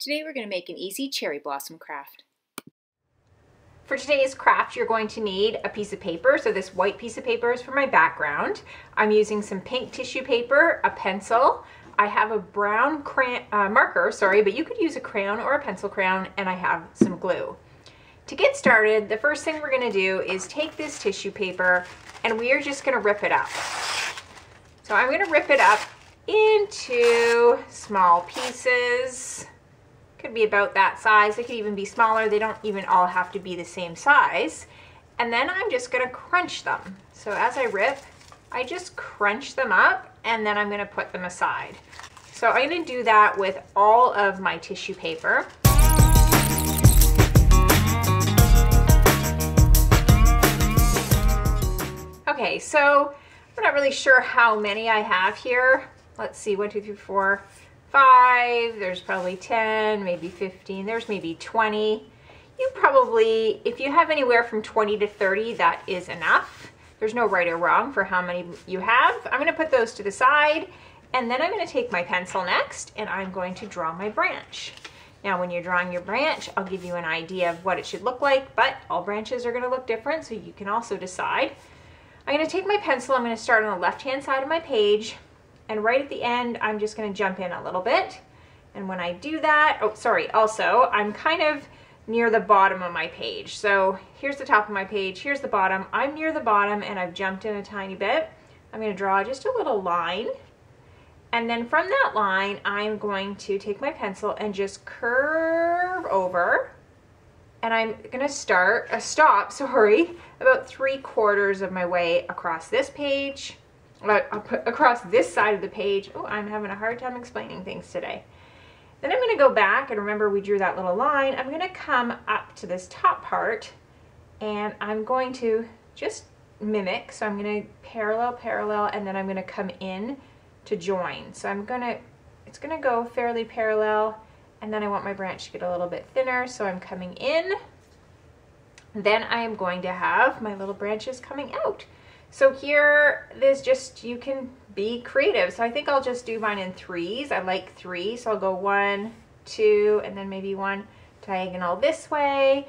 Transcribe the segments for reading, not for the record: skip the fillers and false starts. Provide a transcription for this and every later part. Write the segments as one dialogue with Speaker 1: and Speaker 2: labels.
Speaker 1: Today we're going to make an easy cherry blossom craft.
Speaker 2: For today's craft, you're going to need a piece of paper. So this white piece of paper is for my background. I'm using some pink tissue paper, a pencil. I have a brown marker, but you could use a crayon or a pencil crayon, and I have some glue. To get started, the first thing we're going to do is take this tissue paper and we are just going to rip it up. So I'm going to rip it up into small pieces. Could be about that size. They could even be smaller. They don't even all have to be the same size. And then I'm just going to crunch them. So as I rip, I just crunch them up and then I'm going to put them aside. So I'm going to do that with all of my tissue paper. Okay, so I'm not really sure how many I have here. Let's see, 1, 2, 3, 4, 5, there's probably 10, maybe 15, there's maybe 20. You probably, if you have anywhere from 20 to 30, that is enough. There's no right or wrong for how many you have. I'm going to put those to the side, and then I'm going to take my pencil next, and I'm going to draw my branch. Now, when you're drawing your branch, I'll give you an idea of what it should look like, but all branches are going to look different, so you can also decide. I'm going to take my pencil, I'm going to start on the left-hand side of my page, and right at the end, I'm just going to jump in a little bit. And when I do that, also, I'm kind of near the bottom of my page. So here's the top of my page, here's the bottom. I'm near the bottom and I've jumped in a tiny bit. I'm going to draw just a little line. And then from that line, I'm going to take my pencil and just curve over. And I'm going to stop, about 3/4 of my way across this page. I'll put across this side of the page. Oh, I'm having a hard time explaining things today. Then I'm going to go back, and remember we drew that little line. I'm going to come up to this top part, and I'm going to just mimic. So I'm going to parallel, and then I'm going to come in to join. So it's going to go fairly parallel, and then I want my branch to get a little bit thinner, so I'm coming in. Then I am going to have my little branches coming out. So here, you can be creative. So I think I'll just do mine in 3s. I like 3, so I'll go 1, 2, and then maybe 1 diagonal this way.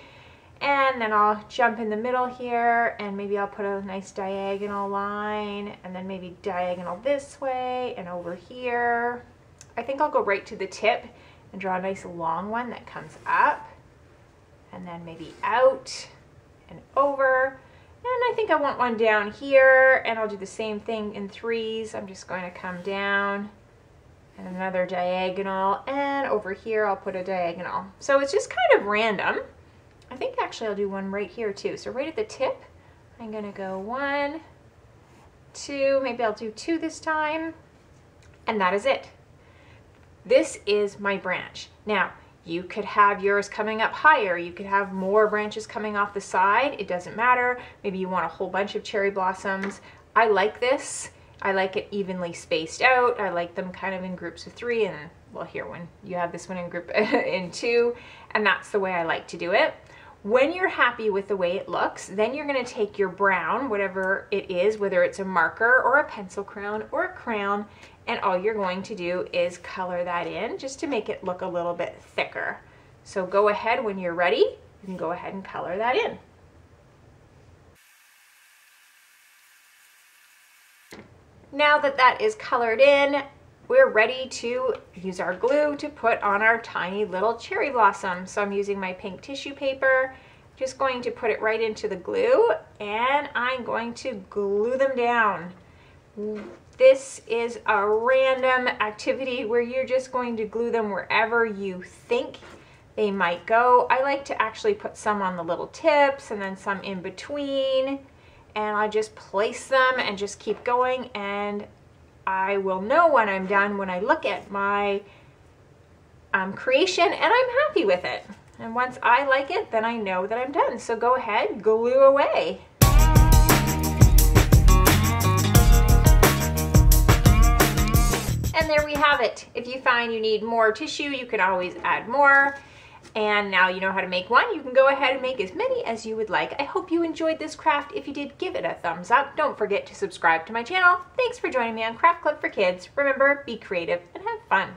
Speaker 2: And then I'll jump in the middle here, and maybe I'll put a nice diagonal line, and then maybe diagonal this way and over here. I think I'll go right to the tip and draw a nice long one that comes up, and then maybe out and over. And I think I want one down here, and I'll do the same thing in 3s. I'm just going to come down and another diagonal, and over here I'll put a diagonal. So it's just kind of random. I think actually I'll do one right here too. So right at the tip, I'm going to go 1, 2, maybe I'll do 2 this time, and that is it. This is my branch. Now, you could have yours coming up higher. You could have more branches coming off the side. It doesn't matter. Maybe you want a whole bunch of cherry blossoms. I like this. I like it evenly spaced out. I like them kind of in groups of 3, and well, here when you have this one in group in 2, and that's the way I like to do it. When you're happy with the way it looks, then you're going to take your brown, whatever it is, whether it's a marker or a pencil crayon or a crayon, and all you're going to do is color that in just to make it look a little bit thicker. So go ahead when you're ready, you can go ahead and color that in. Now that that is colored in, we're ready to use our glue to put on our tiny little cherry blossom. So I'm using my pink tissue paper, just going to put it right into the glue, and I'm going to glue them down. This is a random activity where you're just going to glue them wherever you think they might go. I like to actually put some on the little tips and then some in between, and I just place them and just keep going, and I will know when I'm done when I look at my creation and I'm happy with it. And once I like it, then I know that I'm done. So go ahead, glue away. And there we have it. If you find you need more tissue, you can always add more. And now you know how to make one. You can go ahead and make as many as you would like. I hope you enjoyed this craft. If you did, give it a thumbs up. Don't forget to subscribe to my channel. Thanks for joining me on Craft Club for Kids. Remember, be creative and have fun.